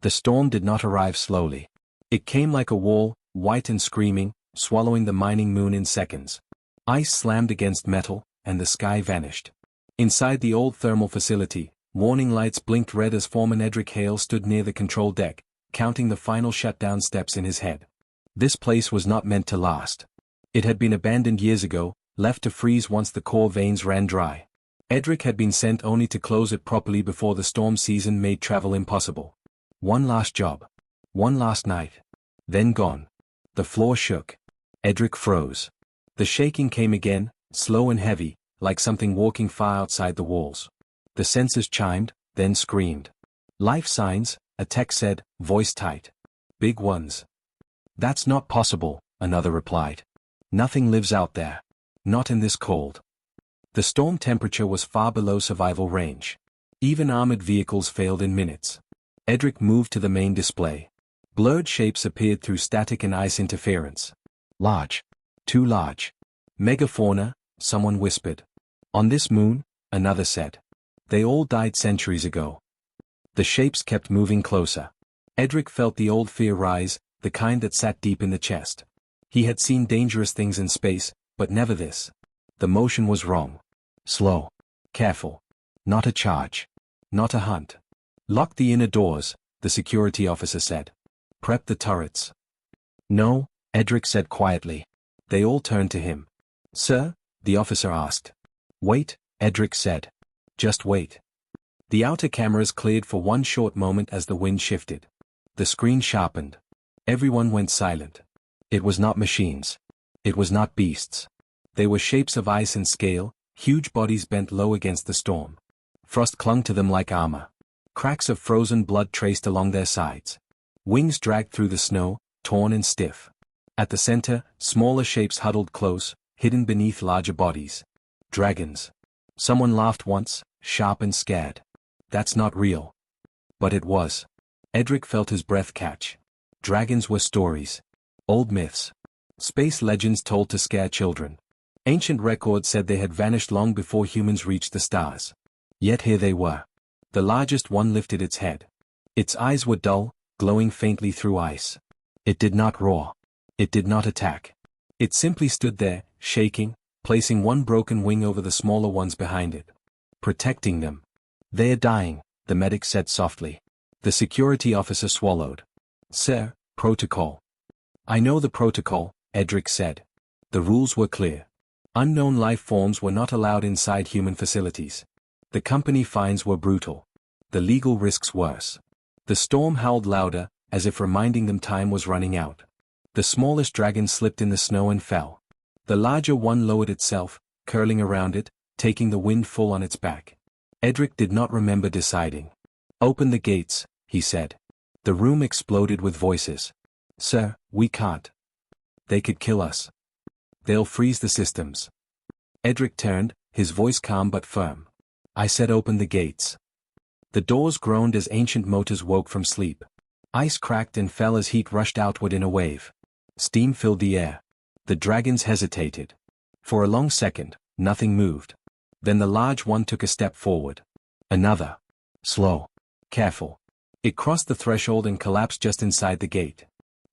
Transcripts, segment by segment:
The storm did not arrive slowly. It came like a wall, white and screaming, swallowing the mining moon in seconds. Ice slammed against metal, and the sky vanished. Inside the old thermal facility, warning lights blinked red as Foreman Edric Hale stood near the control deck, counting the final shutdown steps in his head. This place was not meant to last. It had been abandoned years ago, left to freeze once the core veins ran dry. Edric had been sent only to close it properly before the storm season made travel impossible. One last job. One last night. Then gone. The floor shook. Edric froze. The shaking came again, slow and heavy, like something walking far outside the walls. The sensors chimed, then screamed. Life signs, a tech said, voice tight. Big ones. That's not possible, another replied. Nothing lives out there. Not in this cold. The storm temperature was far below survival range. Even armored vehicles failed in minutes. Edric moved to the main display. Blurred shapes appeared through static and ice interference. Large. Too large. Megafauna, someone whispered. On this moon, another said. They all died centuries ago. The shapes kept moving closer. Edric felt the old fear rise, the kind that sat deep in the chest. He had seen dangerous things in space, but never this. The motion was wrong. Slow. Careful. Not a charge. Not a hunt. Lock the inner doors, the security officer said. Prep the turrets. No, Edric said quietly. They all turned to him. Sir? The officer asked. Wait, Edric said. Just wait. The outer cameras cleared for one short moment as the wind shifted. The screen sharpened. Everyone went silent. It was not machines. It was not beasts. They were shapes of ice and scale, huge bodies bent low against the storm. Frost clung to them like armor. Cracks of frozen blood traced along their sides. Wings dragged through the snow, torn and stiff. At the center, smaller shapes huddled close, hidden beneath larger bodies. Dragons. Someone laughed once, sharp and scared. That's not real. But it was. Edric felt his breath catch. Dragons were stories. Old myths. Space legends told to scare children. Ancient records said they had vanished long before humans reached the stars. Yet here they were. The largest one lifted its head. Its eyes were dull, glowing faintly through ice. It did not roar. It did not attack. It simply stood there, shaking, placing one broken wing over the smaller ones behind it. Protecting them. They're dying, the medic said softly. The security officer swallowed. Sir, protocol. I know the protocol, Edric said. The rules were clear. Unknown life forms were not allowed inside human facilities. The company fines were brutal. The legal risks worse. The storm howled louder, as if reminding them time was running out. The smallest dragon slipped in the snow and fell. The larger one lowered itself, curling around it, taking the wind full on its back. Edric did not remember deciding. Open the gates, he said. The room exploded with voices. Sir, we can't. They could kill us. They'll freeze the systems. Edric turned, his voice calm but firm. I said open the gates. The doors groaned as ancient motors woke from sleep. Ice cracked and fell as heat rushed outward in a wave. Steam filled the air. The dragons hesitated. For a long second, nothing moved. Then the large one took a step forward. Another. Slow. Careful. It crossed the threshold and collapsed just inside the gate.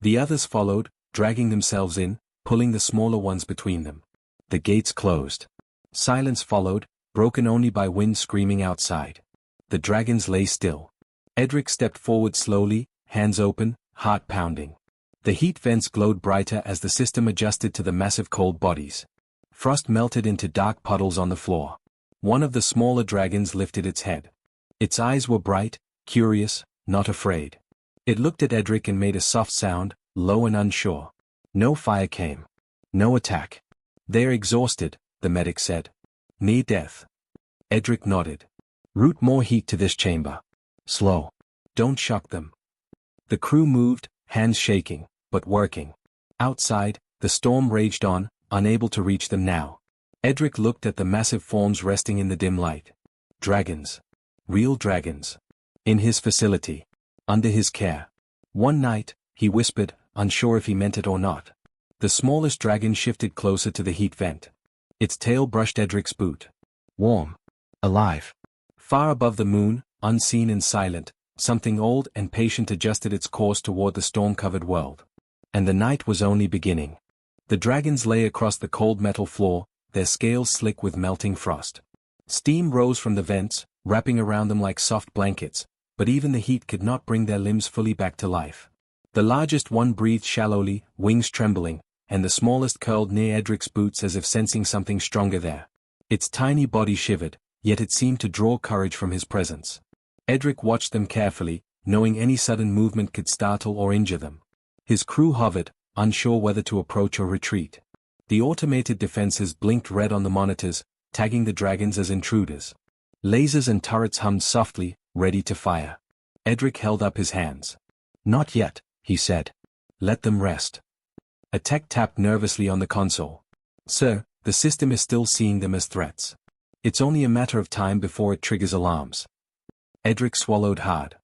The others followed, dragging themselves in, pulling the smaller ones between them. The gates closed. Silence followed, broken only by wind screaming outside. The dragons lay still. Edric stepped forward slowly, hands open, heart pounding. The heat vents glowed brighter as the system adjusted to the massive cold bodies. Frost melted into dark puddles on the floor. One of the smaller dragons lifted its head. Its eyes were bright, curious, not afraid. It looked at Edric and made a soft sound, low and unsure. No fire came. No attack. They're exhausted, the medic said. Near death. Edric nodded. Route more heat to this chamber. Slow. Don't shock them. The crew moved, hands shaking, but working. Outside, the storm raged on, unable to reach them now. Edric looked at the massive forms resting in the dim light. Dragons. Real dragons. In his facility. Under his care. One night, he whispered, unsure if he meant it or not. The smallest dragon shifted closer to the heat vent. Its tail brushed Edric's boot. Warm. Alive. Far above the moon, unseen and silent, something old and patient adjusted its course toward the storm-covered world. And the night was only beginning. The dragons lay across the cold metal floor, their scales slick with melting frost. Steam rose from the vents, wrapping around them like soft blankets, but even the heat could not bring their limbs fully back to life. The largest one breathed shallowly, wings trembling, and the smallest curled near Edric's boots as if sensing something stronger there. Its tiny body shivered, yet it seemed to draw courage from his presence. Edric watched them carefully, knowing any sudden movement could startle or injure them. His crew hovered, unsure whether to approach or retreat. The automated defenses blinked red on the monitors, tagging the dragons as intruders. Lasers and turrets hummed softly, ready to fire. Edric held up his hands. "Not yet," he said. "Let them rest." A tech tapped nervously on the console. "Sir, the system is still seeing them as threats. It's only a matter of time before it triggers alarms." Edric swallowed hard.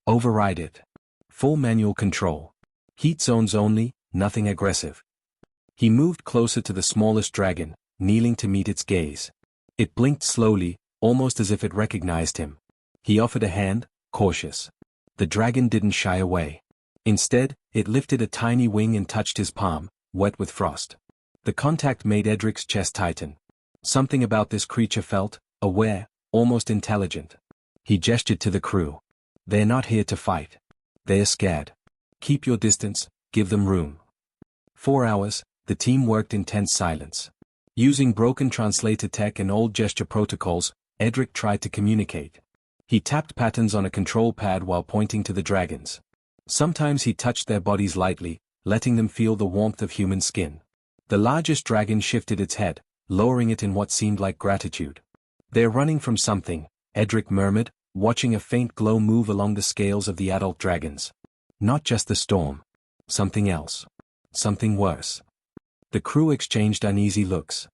"Override it. Full manual control. Heat zones only, nothing aggressive." He moved closer to the smallest dragon, kneeling to meet its gaze. It blinked slowly, almost as if it recognized him. He offered a hand, cautious. The dragon didn't shy away. Instead, it lifted a tiny wing and touched his palm, wet with frost. The contact made Edric's chest tighten. Something about this creature felt, aware, almost intelligent. He gestured to the crew. "They're not here to fight. They're scared. Keep your distance, give them room." 4 hours, the team worked in tense silence. Using broken translator tech and old gesture protocols, Edric tried to communicate. He tapped patterns on a control pad while pointing to the dragons. Sometimes he touched their bodies lightly, letting them feel the warmth of human skin. The largest dragon shifted its head, lowering it in what seemed like gratitude. "They're running from something," Edric murmured, watching a faint glow move along the scales of the adult dragons. "Not just the storm. Something else. Something worse." The crew exchanged uneasy looks.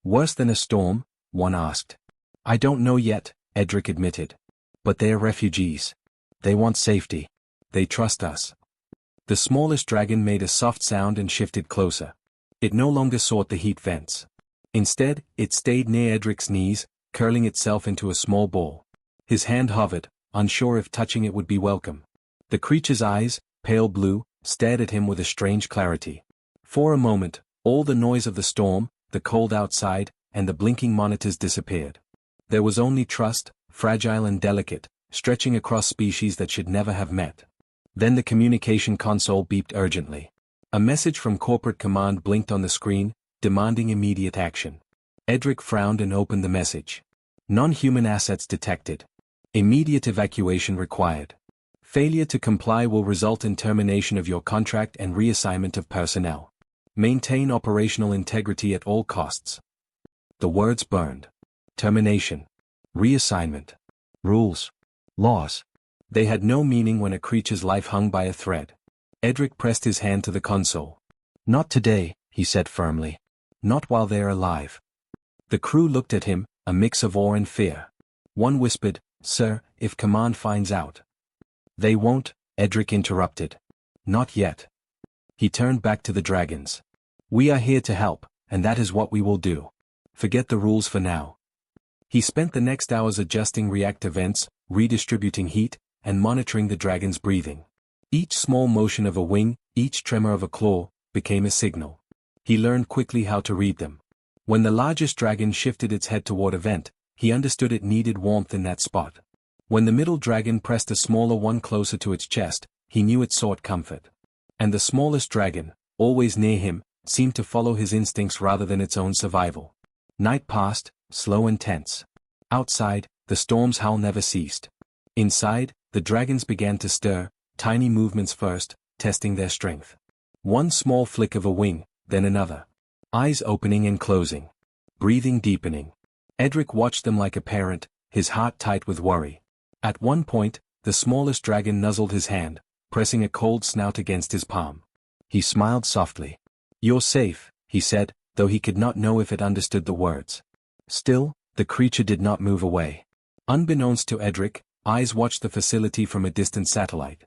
"Worse than a storm?" one asked. "I don't know yet," Edric admitted. "But they're refugees. They want safety. They trust us." The smallest dragon made a soft sound and shifted closer. It no longer sought the heat vents. Instead, it stayed near Edric's knees, curling itself into a small ball. His hand hovered, unsure if touching it would be welcome. The creature's eyes, pale blue, stared at him with a strange clarity. For a moment, all the noise of the storm, the cold outside, and the blinking monitors disappeared. There was only trust, fragile and delicate, stretching across species that should never have met. Then the communication console beeped urgently. A message from corporate command blinked on the screen, demanding immediate action. Edric frowned and opened the message. "Non-human assets detected. Immediate evacuation required. Failure to comply will result in termination of your contract and reassignment of personnel. Maintain operational integrity at all costs." The words burned. Termination. Reassignment. Rules. Laws. They had no meaning when a creature's life hung by a thread. Edric pressed his hand to the console. "Not today," he said firmly. "Not while they're alive." The crew looked at him, a mix of awe and fear. One whispered, "Sir, if command finds out." "They won't," Edric interrupted. "Not yet." He turned back to the dragons. "We are here to help, and that is what we will do. Forget the rules for now." He spent the next hours adjusting reactor vents, redistributing heat, and monitoring the dragon's breathing. Each small motion of a wing, each tremor of a claw, became a signal. He learned quickly how to read them. When the largest dragon shifted its head toward a vent, he understood it needed warmth in that spot. When the middle dragon pressed a smaller one closer to its chest, he knew it sought comfort. And the smallest dragon, always near him, seemed to follow his instincts rather than its own survival. Night passed, slow and tense. Outside, the storm's howl never ceased. Inside, the dragons began to stir, tiny movements first, testing their strength. One small flick of a wing, then another. Eyes opening and closing. Breathing deepening. Edric watched them like a parent, his heart tight with worry. At one point, the smallest dragon nuzzled his hand, pressing a cold snout against his palm. He smiled softly. "You're safe," he said, though he could not know if it understood the words. Still, the creature did not move away. Unbeknownst to Edric, eyes watched the facility from a distant satellite.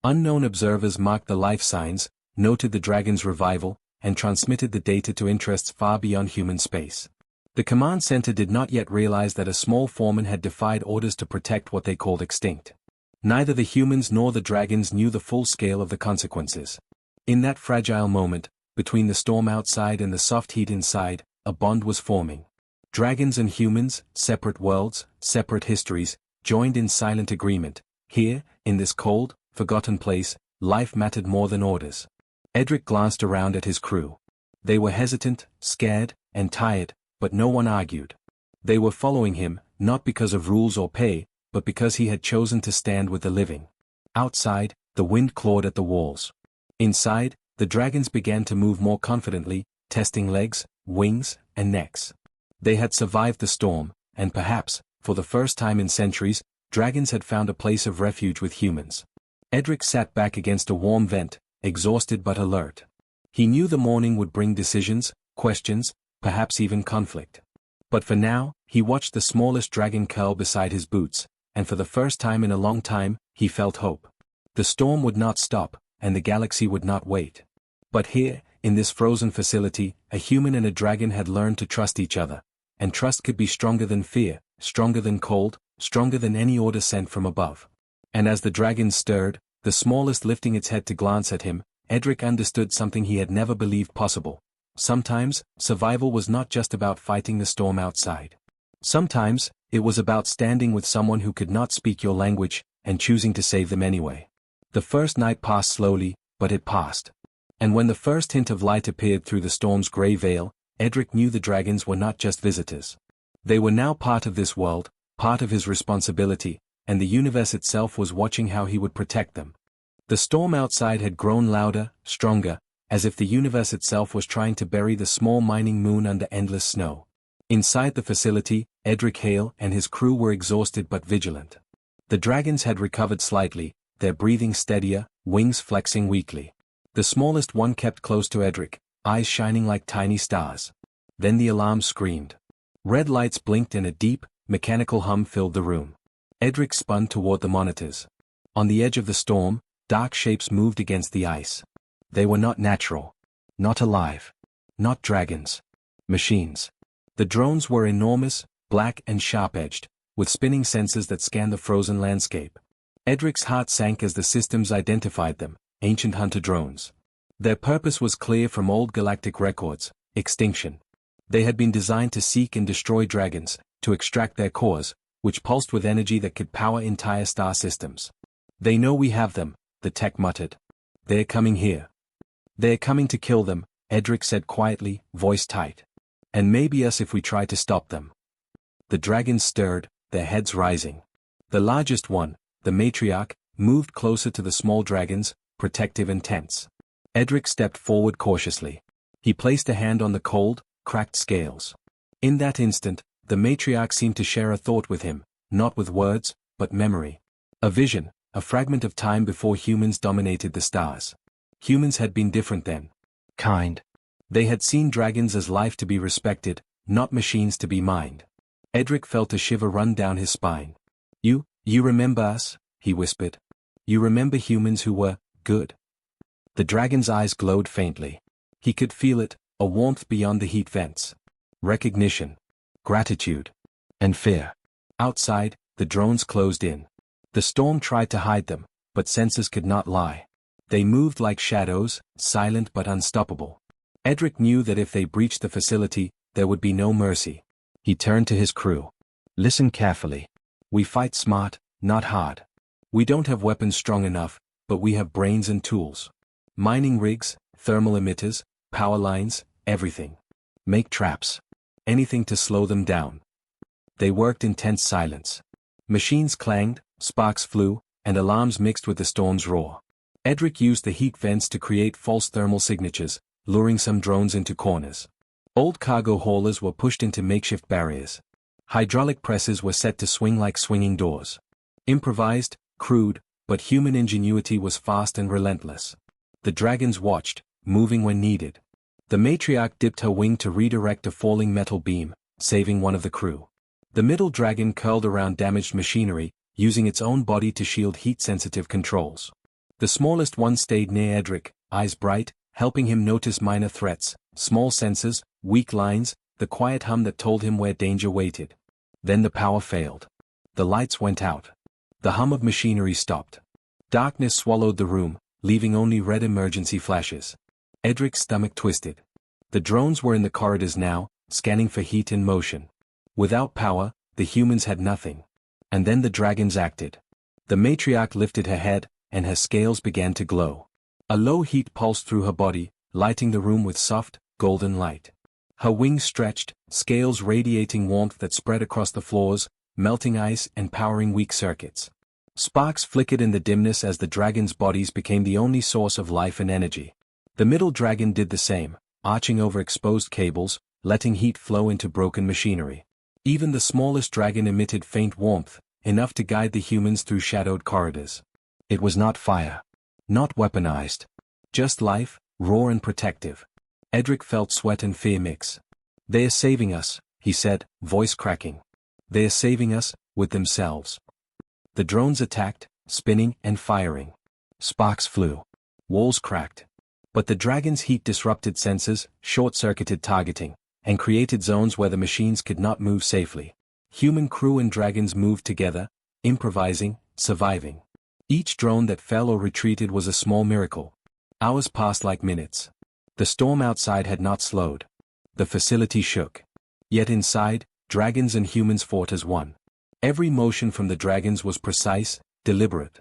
Unknown observers marked the life signs, noted the dragon's revival, and transmitted the data to interests far beyond human space. The command center did not yet realize that a small foreman had defied orders to protect what they called extinct. Neither the humans nor the dragons knew the full scale of the consequences. In that fragile moment, between the storm outside and the soft heat inside, a bond was forming. Dragons and humans, separate worlds, separate histories, joined in silent agreement. Here, in this cold, forgotten place, life mattered more than orders. Edric glanced around at his crew. They were hesitant, scared, and tired, but no one argued. They were following him, not because of rules or pay, but because he had chosen to stand with the living. Outside, the wind clawed at the walls. Inside, the dragons began to move more confidently, testing legs, wings, and necks. They had survived the storm, and perhaps, for the first time in centuries, dragons had found a place of refuge with humans. Edric sat back against a warm vent, exhausted but alert. He knew the morning would bring decisions, questions, perhaps even conflict. But for now, he watched the smallest dragon curl beside his boots, and for the first time in a long time, he felt hope. The storm would not stop, and the galaxy would not wait. But here, in this frozen facility, a human and a dragon had learned to trust each other. And trust could be stronger than fear, stronger than cold, stronger than any order sent from above. And as the dragon stirred, the smallest lifting its head to glance at him, Edric understood something he had never believed possible. Sometimes, survival was not just about fighting the storm outside. Sometimes, it was about standing with someone who could not speak your language, and choosing to save them anyway. The first night passed slowly, but it passed. And when the first hint of light appeared through the storm's grey veil, Edric knew the dragons were not just visitors. They were now part of this world, part of his responsibility, and the universe itself was watching how he would protect them. The storm outside had grown louder, stronger, as if the universe itself was trying to bury the small mining moon under endless snow. Inside the facility, Edric Hale and his crew were exhausted but vigilant. The dragons had recovered slightly, their breathing steadier, wings flexing weakly. The smallest one kept close to Edric, eyes shining like tiny stars. Then the alarm screamed. Red lights blinked and a deep, mechanical hum filled the room. Edric spun toward the monitors. On the edge of the storm, dark shapes moved against the ice. They were not natural. Not alive. Not dragons. Machines. The drones were enormous, black and sharp-edged, with spinning sensors that scanned the frozen landscape. Edric's heart sank as the systems identified them, ancient hunter drones. Their purpose was clear from old galactic records: extinction. They had been designed to seek and destroy dragons, to extract their cores, which pulsed with energy that could power entire star systems. "They know we have them," the tech muttered. "They're coming here. They're coming to kill them," Edric said quietly, voice tight. "And maybe us if we try to stop them." The dragons stirred, their heads rising. The largest one, the matriarch, moved closer to the small dragons, protective and tense. Edric stepped forward cautiously. He placed a hand on the cold, cracked scales. In that instant, the matriarch seemed to share a thought with him, not with words, but memory. A vision, a fragment of time before humans dominated the stars. Humans had been different then. Kind. They had seen dragons as life to be respected, not machines to be mined. Edric felt a shiver run down his spine. You remember us?" he whispered. "You remember humans who were good?" The dragon's eyes glowed faintly. He could feel it, a warmth beyond the heat vents. Recognition. Gratitude. And fear. Outside, the drones closed in. The storm tried to hide them, but sensors could not lie. They moved like shadows, silent but unstoppable. Edric knew that if they breached the facility, there would be no mercy. He turned to his crew. "Listen carefully. We fight smart, not hard. We don't have weapons strong enough, but we have brains and tools. Mining rigs, thermal emitters, power lines, everything. Make traps. Anything to slow them down." They worked in tense silence. Machines clanged, sparks flew, and alarms mixed with the storm's roar. Edric used the heat vents to create false thermal signatures, luring some drones into corners. Old cargo haulers were pushed into makeshift barriers. Hydraulic presses were set to swing like swinging doors. Improvised, crude, but human ingenuity was fast and relentless. The dragons watched, moving when needed. The matriarch dipped her wing to redirect a falling metal beam, saving one of the crew. The middle dragon curled around damaged machinery, using its own body to shield heat-sensitive controls. The smallest one stayed near Edric, eyes bright, helping him notice minor threats, small sensors, weak lines, the quiet hum that told him where danger waited. Then the power failed. The lights went out. The hum of machinery stopped. Darkness swallowed the room, leaving only red emergency flashes. Edric's stomach twisted. The drones were in the corridors now, scanning for heat and motion. Without power, the humans had nothing. And then the dragons acted. The matriarch lifted her head, and her scales began to glow. A low heat pulsed through her body, lighting the room with soft, golden light. Her wings stretched, scales radiating warmth that spread across the floors, melting ice and powering weak circuits. Sparks flickered in the dimness as the dragons' bodies became the only source of life and energy. The middle dragon did the same, arching over exposed cables, letting heat flow into broken machinery. Even the smallest dragon emitted faint warmth, enough to guide the humans through shadowed corridors. It was not fire. Not weaponized. Just life, raw and protective. Edric felt sweat and fear mix. "They are saving us," he said, voice cracking. "They are saving us, with themselves." The drones attacked, spinning and firing. Sparks flew. Walls cracked. But the dragon's heat disrupted sensors, short-circuited targeting, and created zones where the machines could not move safely. Human crew and dragons moved together, improvising, surviving. Each drone that fell or retreated was a small miracle. Hours passed like minutes. The storm outside had not slowed. The facility shook. Yet inside, dragons and humans fought as one. Every motion from the dragons was precise, deliberate.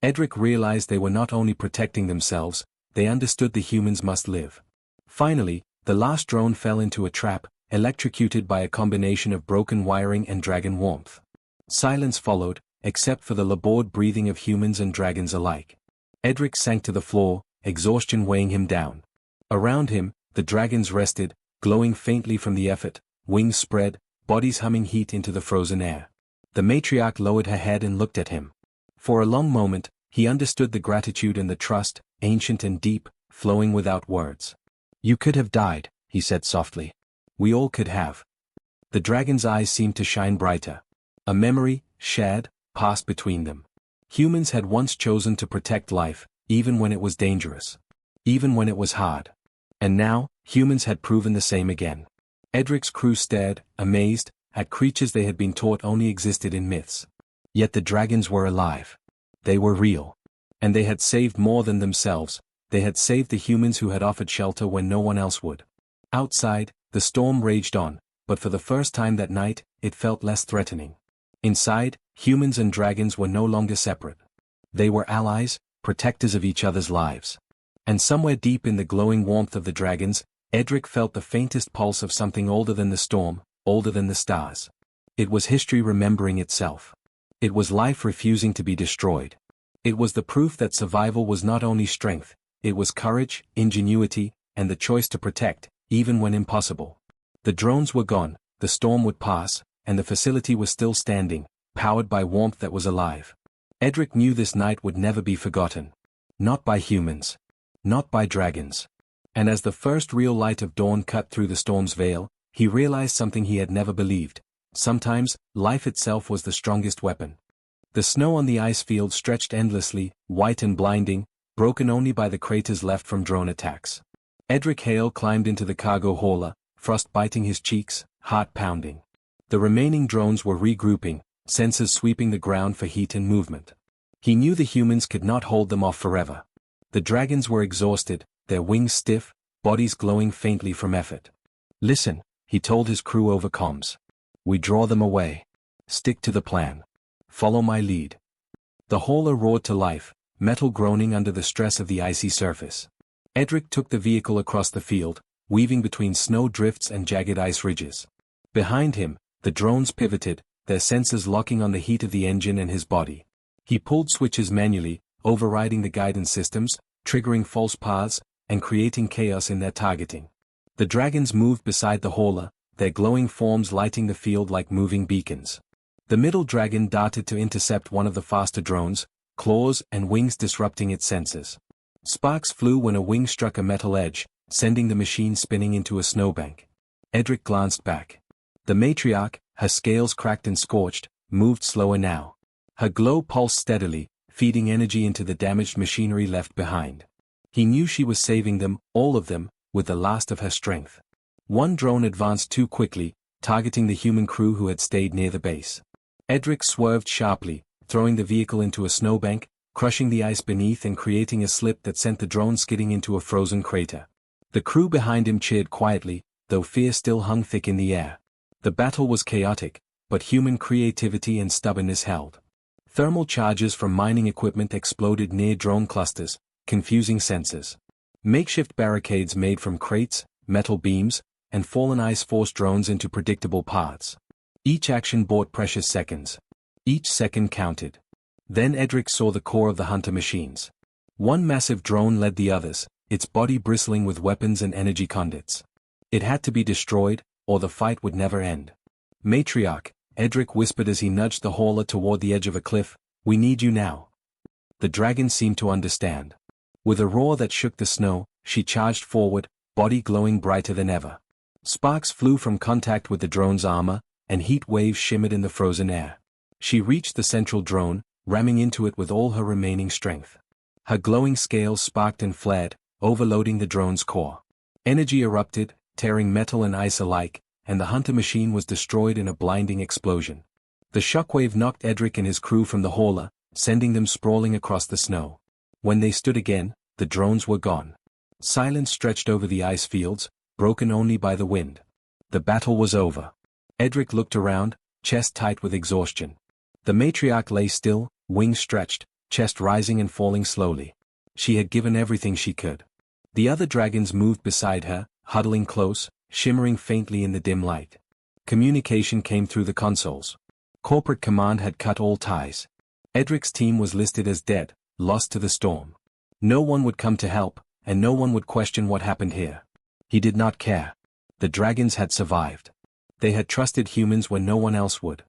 Edric realized they were not only protecting themselves, they understood the humans must live. Finally, the last drone fell into a trap, electrocuted by a combination of broken wiring and dragon warmth. Silence followed, except for the labored breathing of humans and dragons alike. Edric sank to the floor, exhaustion weighing him down. Around him, the dragons rested, glowing faintly from the effort, wings spread, bodies humming heat into the frozen air. The matriarch lowered her head and looked at him. For a long moment, he understood the gratitude and the trust, ancient and deep, flowing without words. "You could have died," he said softly. "We all could have." The dragon's eyes seemed to shine brighter. A memory, shared, passed between them. Humans had once chosen to protect life, even when it was dangerous. Even when it was hard. And now, humans had proven the same again. Edric's crew stared, amazed, at creatures they had been taught only existed in myths. Yet the dragons were alive. They were real. And they had saved more than themselves, they had saved the humans who had offered shelter when no one else would. Outside, the storm raged on, but for the first time that night, it felt less threatening. Inside, humans and dragons were no longer separate. They were allies, protectors of each other's lives. And somewhere deep in the glowing warmth of the dragons, Edric felt the faintest pulse of something older than the storm, older than the stars. It was history remembering itself. It was life refusing to be destroyed. It was the proof that survival was not only strength, it was courage, ingenuity, and the choice to protect, even when impossible. The drones were gone, the storm would pass, and the facility was still standing, powered by warmth that was alive. Edric knew this night would never be forgotten. Not by humans. Not by dragons. And as the first real light of dawn cut through the storm's veil, he realized something he had never believed. Sometimes, life itself was the strongest weapon. The snow on the ice field stretched endlessly, white and blinding, broken only by the craters left from drone attacks. Edric Hale climbed into the cargo hauler, frost biting his cheeks, heart pounding. The remaining drones were regrouping, sensors sweeping the ground for heat and movement. He knew the humans could not hold them off forever. The dragons were exhausted, their wings stiff, bodies glowing faintly from effort. "Listen," he told his crew over comms. "We draw them away. Stick to the plan. Follow my lead." The hauler roared to life, metal groaning under the stress of the icy surface. Edric took the vehicle across the field, weaving between snow drifts and jagged ice ridges. Behind him, the drones pivoted, their sensors locking on the heat of the engine and his body. He pulled switches manually, overriding the guidance systems, triggering false paths, and creating chaos in their targeting. The dragons moved beside the hauler, their glowing forms lighting the field like moving beacons. The middle dragon darted to intercept one of the faster drones, claws and wings disrupting its sensors. Sparks flew when a wing struck a metal edge, sending the machine spinning into a snowbank. Edric glanced back. The matriarch, her scales cracked and scorched, moved slower now. Her glow pulsed steadily, feeding energy into the damaged machinery left behind. He knew she was saving them, all of them, with the last of her strength. One drone advanced too quickly, targeting the human crew who had stayed near the base. Edric swerved sharply, throwing the vehicle into a snowbank, crushing the ice beneath and creating a slip that sent the drone skidding into a frozen crater. The crew behind him cheered quietly, though fear still hung thick in the air. The battle was chaotic, but human creativity and stubbornness held. Thermal charges from mining equipment exploded near drone clusters, confusing sensors. Makeshift barricades made from crates, metal beams, and fallen ice forced drones into predictable paths. Each action bought precious seconds. Each second counted. Then Edric saw the core of the hunter machines. One massive drone led the others, its body bristling with weapons and energy conduits. It had to be destroyed, or the fight would never end. Matriarch, Edric whispered as he nudged the hauler toward the edge of a cliff, "We need you now." The dragon seemed to understand. With a roar that shook the snow, she charged forward, body glowing brighter than ever. Sparks flew from contact with the drone's armor, and heat waves shimmered in the frozen air. She reached the central drone, ramming into it with all her remaining strength. Her glowing scales sparked and flared, overloading the drone's core. Energy erupted, tearing metal and ice alike, and the hunter machine was destroyed in a blinding explosion. The shockwave knocked Edric and his crew from the hauler, sending them sprawling across the snow. When they stood again, the drones were gone. Silence stretched over the ice fields, broken only by the wind. The battle was over. Edric looked around, chest tight with exhaustion. The matriarch lay still, wings stretched, chest rising and falling slowly. She had given everything she could. The other dragons moved beside her, huddling close, shimmering faintly in the dim light. Communication came through the consoles. Corporate command had cut all ties. Edric's team was listed as dead, lost to the storm. No one would come to help, and no one would question what happened here. He did not care. The dragons had survived. They had trusted humans when no one else would.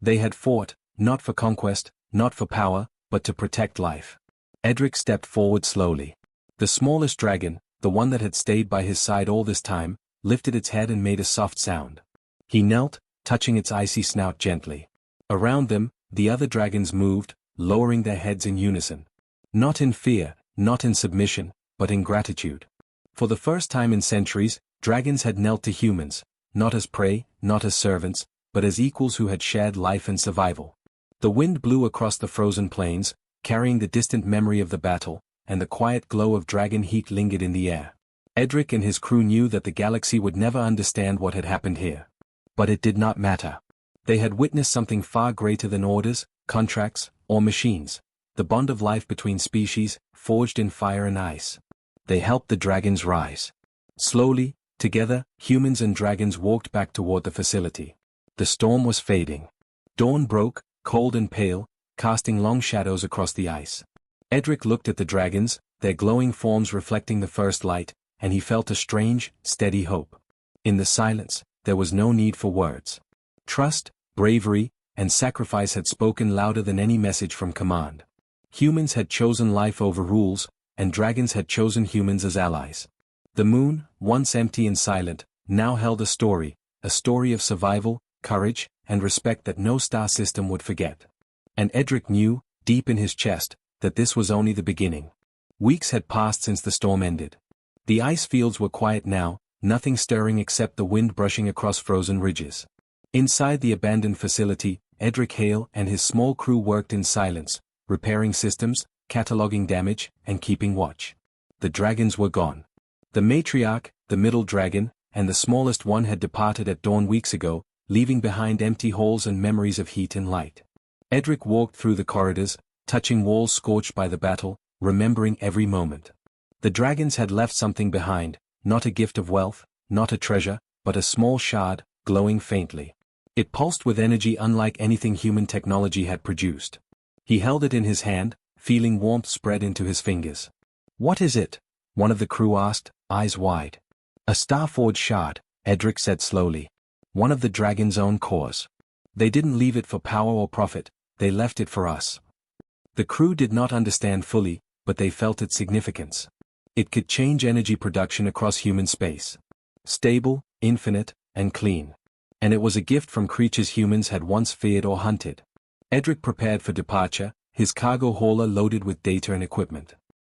They had fought, not for conquest, not for power, but to protect life. Edric stepped forward slowly. The smallest dragon, the one that had stayed by his side all this time, lifted its head and made a soft sound. He knelt, touching its icy snout gently. Around them, the other dragons moved, lowering their heads in unison. Not in fear, not in submission, but in gratitude. For the first time in centuries, dragons had knelt to humans, not as prey, not as servants, but as equals who had shared life and survival. The wind blew across the frozen plains, carrying the distant memory of the battle, and the quiet glow of dragon heat lingered in the air. Edric and his crew knew that the galaxy would never understand what had happened here. But it did not matter. They had witnessed something far greater than orders, contracts, or machines. The bond of life between species, forged in fire and ice. They helped the dragons rise. Slowly, together, humans and dragons walked back toward the facility. The storm was fading. Dawn broke, cold and pale, casting long shadows across the ice. Edric looked at the dragons, their glowing forms reflecting the first light, and he felt a strange, steady hope. In the silence, there was no need for words. Trust, bravery, and sacrifice had spoken louder than any message from command. Humans had chosen life over rules, and dragons had chosen humans as allies. The moon, once empty and silent, now held a story of survival, courage, and respect that no star system would forget. And Edric knew, deep in his chest, that this was only the beginning. Weeks had passed since the storm ended. The ice fields were quiet now, nothing stirring except the wind brushing across frozen ridges. Inside the abandoned facility, Edric Hale and his small crew worked in silence, repairing systems, cataloging damage, and keeping watch. The dragons were gone. The matriarch, the middle dragon, and the smallest one had departed at dawn weeks ago, leaving behind empty halls and memories of heat and light. Edric walked through the corridors, touching walls scorched by the battle, remembering every moment. The dragons had left something behind, not a gift of wealth, not a treasure, but a small shard, glowing faintly. It pulsed with energy unlike anything human technology had produced. He held it in his hand, feeling warmth spread into his fingers. "What is it?" one of the crew asked, eyes wide. "A star-forged shard," Edric said slowly. "One of the dragon's own cores. They didn't leave it for power or profit, they left it for us." The crew did not understand fully, but they felt its significance. It could change energy production across human space. Stable, infinite, and clean. And it was a gift from creatures humans had once feared or hunted. Edric prepared for departure, his cargo hauler loaded with data and equipment.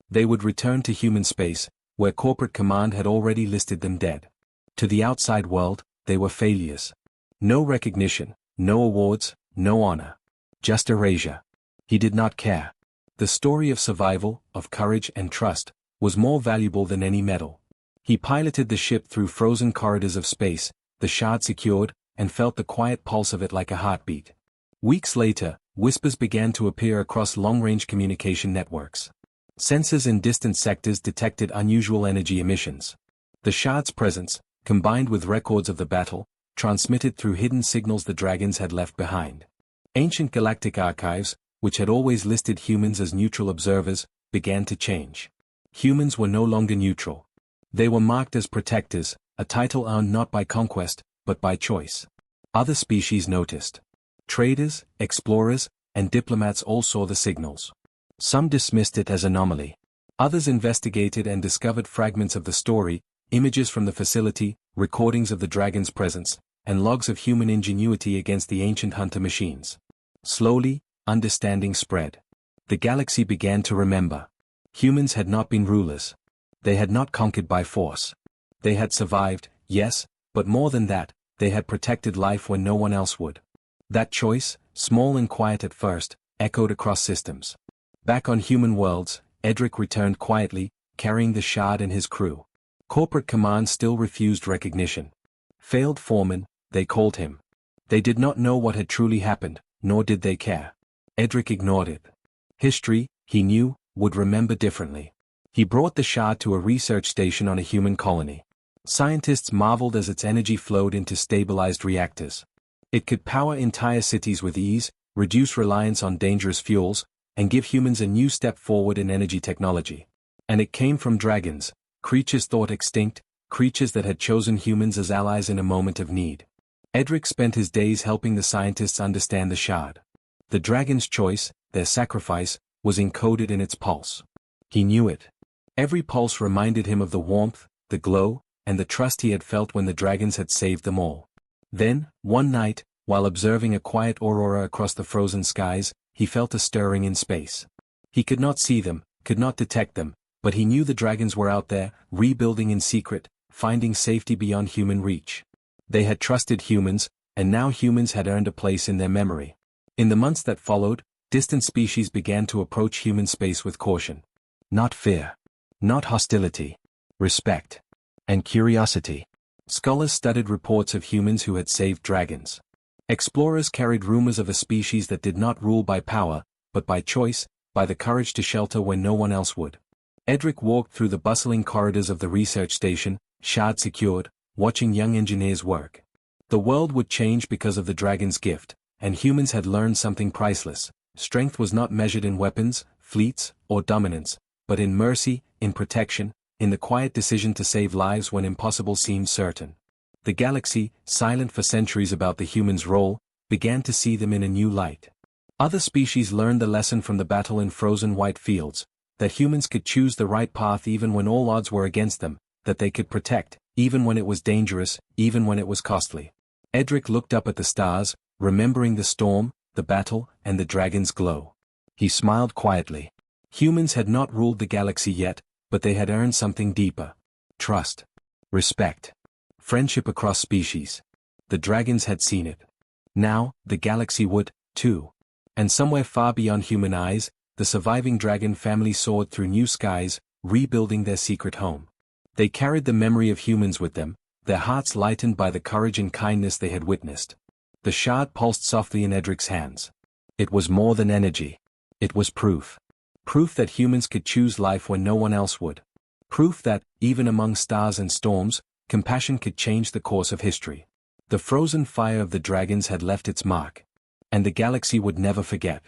They would return to human space, where corporate command had already listed them dead. To the outside world, they were failures. No recognition, no awards, no honor. Just erasure. He did not care. The story of survival, of courage and trust, was more valuable than any medal. He piloted the ship through frozen corridors of space, the shard secured, and felt the quiet pulse of it like a heartbeat. Weeks later, whispers began to appear across long-range communication networks. Sensors in distant sectors detected unusual energy emissions. The shard's presence, combined with records of the battle, transmitted through hidden signals the dragons had left behind. Ancient galactic archives, which had always listed humans as neutral observers, began to change. Humans were no longer neutral. They were marked as protectors, a title earned not by conquest, but by choice. Other species noticed. Traders, explorers, and diplomats all saw the signals. Some dismissed it as anomaly. Others investigated and discovered fragments of the story, images from the facility, recordings of the dragon's presence, and logs of human ingenuity against the ancient hunter machines. Slowly, understanding spread. The galaxy began to remember. Humans had not been rulers. They had not conquered by force. They had survived, yes, but more than that, they had protected life when no one else would. That choice, small and quiet at first, echoed across systems. Back on human worlds, Edric returned quietly, carrying the shard and his crew. Corporate command still refused recognition. Failed foreman, they called him. They did not know what had truly happened, nor did they care. Edric ignored it. History, he knew, would remember differently. He brought the shard to a research station on a human colony. Scientists marveled as its energy flowed into stabilized reactors. It could power entire cities with ease, reduce reliance on dangerous fuels, and give humans a new step forward in energy technology. And it came from dragons, creatures thought extinct, creatures that had chosen humans as allies in a moment of need. Edric spent his days helping the scientists understand the shard. The dragon's choice, their sacrifice, was encoded in its pulse. He knew it. Every pulse reminded him of the warmth, the glow, and the trust he had felt when the dragons had saved them all. Then, one night, while observing a quiet aurora across the frozen skies, he felt a stirring in space. He could not see them, could not detect them, but he knew the dragons were out there, rebuilding in secret, finding safety beyond human reach. They had trusted humans, and now humans had earned a place in their memory. In the months that followed, distant species began to approach human space with caution. Not fear. Not hostility. Respect. And curiosity. Scholars studied reports of humans who had saved dragons. Explorers carried rumors of a species that did not rule by power, but by choice, by the courage to shelter when no one else would. Edric walked through the bustling corridors of the research station, shard secured, watching young engineers work. The world would change because of the dragon's gift, and humans had learned something priceless. Strength was not measured in weapons, fleets, or dominance, but in mercy, in protection, in the quiet decision to save lives when impossible seemed certain. The galaxy, silent for centuries about the humans' role, began to see them in a new light. Other species learned the lesson from the battle in frozen white fields, that humans could choose the right path even when all odds were against them, that they could protect, even when it was dangerous, even when it was costly. Edric looked up at the stars, remembering the storm, the battle, and the dragon's glow. He smiled quietly. Humans had not ruled the galaxy yet, but they had earned something deeper. Trust. Respect. Friendship across species. The dragons had seen it. Now, the galaxy would, too. And somewhere far beyond human eyes, the surviving dragon family soared through new skies, rebuilding their secret home. They carried the memory of humans with them, their hearts lightened by the courage and kindness they had witnessed. The shard pulsed softly in Edric's hands. It was more than energy. It was proof. Proof that humans could choose life when no one else would. Proof that, even among stars and storms, compassion could change the course of history. The frozen fire of the dragons had left its mark. And the galaxy would never forget.